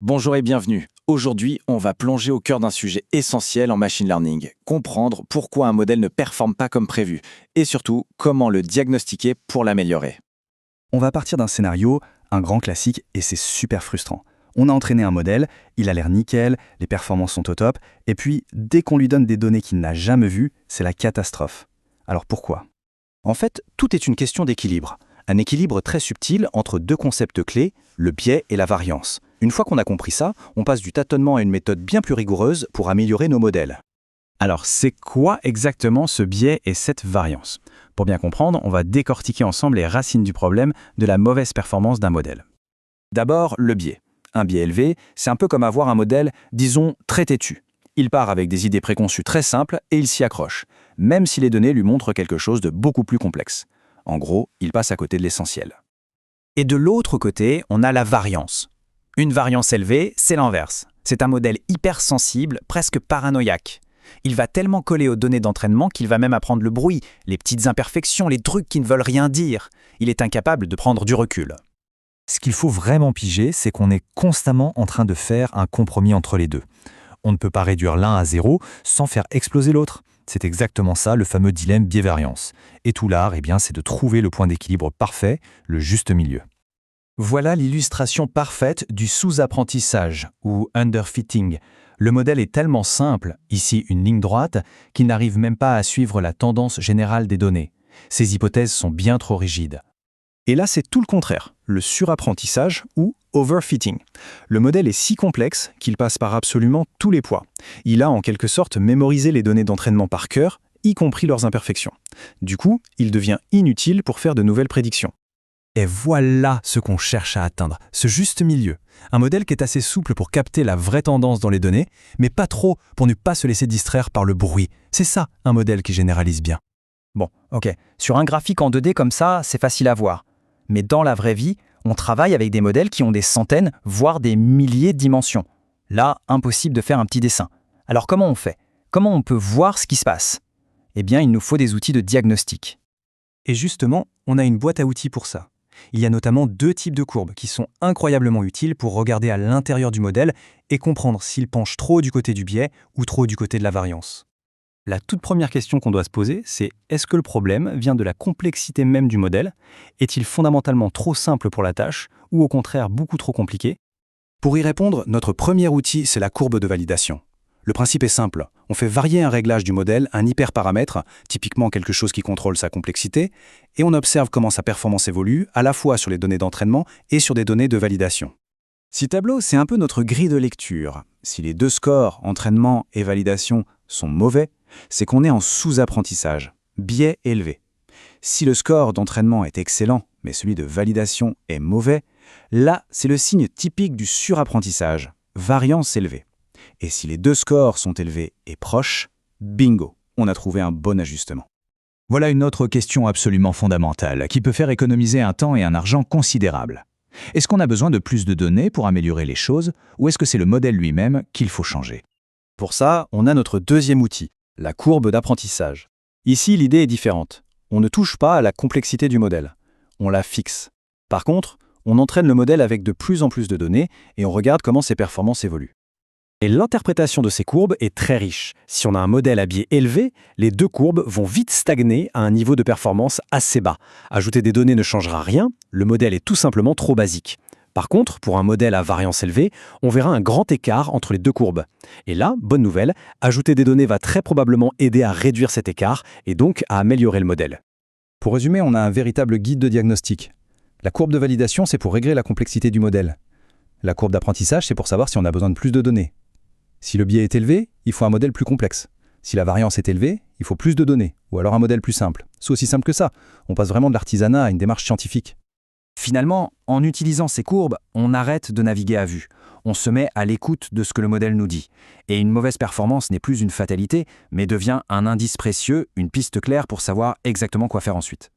Bonjour et bienvenue. Aujourd'hui, on va plonger au cœur d'un sujet essentiel en machine learning, comprendre pourquoi un modèle ne performe pas comme prévu, et surtout, comment le diagnostiquer pour l'améliorer. On va partir d'un scénario, un grand classique, et c'est super frustrant. On a entraîné un modèle, il a l'air nickel, les performances sont au top, et puis, dès qu'on lui donne des données qu'il n'a jamais vues, c'est la catastrophe. Alors pourquoi ? En fait, tout est une question d'équilibre. Un équilibre très subtil entre deux concepts clés, le biais et la variance. Une fois qu'on a compris ça, on passe du tâtonnement à une méthode bien plus rigoureuse pour améliorer nos modèles. Alors, c'est quoi exactement ce biais et cette variance ? Pour bien comprendre, on va décortiquer ensemble les racines du problème de la mauvaise performance d'un modèle. D'abord, le biais. Un biais élevé, c'est un peu comme avoir un modèle, disons, très têtu. Il part avec des idées préconçues très simples et il s'y accroche, même si les données lui montrent quelque chose de beaucoup plus complexe. En gros, il passe à côté de l'essentiel. Et de l'autre côté, on a la variance. Une variance élevée, c'est l'inverse. C'est un modèle hypersensible, presque paranoïaque. Il va tellement coller aux données d'entraînement qu'il va même apprendre le bruit, les petites imperfections, les trucs qui ne veulent rien dire. Il est incapable de prendre du recul. Ce qu'il faut vraiment piger, c'est qu'on est constamment en train de faire un compromis entre les deux. On ne peut pas réduire l'un à zéro sans faire exploser l'autre. C'est exactement ça, le fameux dilemme biais-variance. Et tout l'art, c'est de trouver le point d'équilibre parfait, le juste milieu. Voilà l'illustration parfaite du sous-apprentissage, ou underfitting. Le modèle est tellement simple, ici une ligne droite, qu'il n'arrive même pas à suivre la tendance générale des données. Ces hypothèses sont bien trop rigides. Et là, c'est tout le contraire, le surapprentissage ou overfitting. Le modèle est si complexe qu'il passe par absolument tous les poids. Il a en quelque sorte mémorisé les données d'entraînement par cœur, y compris leurs imperfections. Du coup, il devient inutile pour faire de nouvelles prédictions. Et voilà ce qu'on cherche à atteindre, ce juste milieu. Un modèle qui est assez souple pour capter la vraie tendance dans les données, mais pas trop pour ne pas se laisser distraire par le bruit. C'est ça, un modèle qui généralise bien. Bon, ok, sur un graphique en 2D comme ça, c'est facile à voir. Mais dans la vraie vie, on travaille avec des modèles qui ont des centaines, voire des milliers de dimensions. Là, impossible de faire un petit dessin. Alors comment on fait ? Comment on peut voir ce qui se passe ? Eh bien, il nous faut des outils de diagnostic. Et justement, on a une boîte à outils pour ça. Il y a notamment deux types de courbes qui sont incroyablement utiles pour regarder à l'intérieur du modèle et comprendre s'il penche trop du côté du biais ou trop du côté de la variance. La toute première question qu'on doit se poser, c'est est-ce que le problème vient de la complexité même du modèle ? Est-il fondamentalement trop simple pour la tâche ou au contraire beaucoup trop compliqué ? Pour y répondre, notre premier outil, c'est la courbe de validation. Le principe est simple. On fait varier un réglage du modèle, un hyperparamètre, typiquement quelque chose qui contrôle sa complexité, et on observe comment sa performance évolue, à la fois sur les données d'entraînement et sur des données de validation. Ce tableau, c'est un peu notre grille de lecture. Si les deux scores, entraînement et validation, sont mauvais, c'est qu'on est en sous-apprentissage, biais élevé. Si le score d'entraînement est excellent, mais celui de validation est mauvais, là, c'est le signe typique du surapprentissage, variance élevée. Et si les deux scores sont élevés et proches, bingo, on a trouvé un bon ajustement. Voilà une autre question absolument fondamentale, qui peut faire économiser un temps et un argent considérables. Est-ce qu'on a besoin de plus de données pour améliorer les choses, ou est-ce que c'est le modèle lui-même qu'il faut changer ? Pour ça, on a notre deuxième outil, la courbe d'apprentissage. Ici, l'idée est différente. On ne touche pas à la complexité du modèle. On la fixe. Par contre, on entraîne le modèle avec de plus en plus de données et on regarde comment ses performances évoluent. Et l'interprétation de ces courbes est très riche. Si on a un modèle à biais élevé, les deux courbes vont vite stagner à un niveau de performance assez bas. Ajouter des données ne changera rien, le modèle est tout simplement trop basique. Par contre, pour un modèle à variance élevée, on verra un grand écart entre les deux courbes. Et là, bonne nouvelle, ajouter des données va très probablement aider à réduire cet écart et donc à améliorer le modèle. Pour résumer, on a un véritable guide de diagnostic. La courbe de validation, c'est pour régler la complexité du modèle. La courbe d'apprentissage, c'est pour savoir si on a besoin de plus de données. Si le biais est élevé, il faut un modèle plus complexe. Si la variance est élevée, il faut plus de données, ou alors un modèle plus simple. C'est aussi simple que ça. On passe vraiment de l'artisanat à une démarche scientifique. Finalement, en utilisant ces courbes, on arrête de naviguer à vue. On se met à l'écoute de ce que le modèle nous dit. Et une mauvaise performance n'est plus une fatalité, mais devient un indice précieux, une piste claire pour savoir exactement quoi faire ensuite.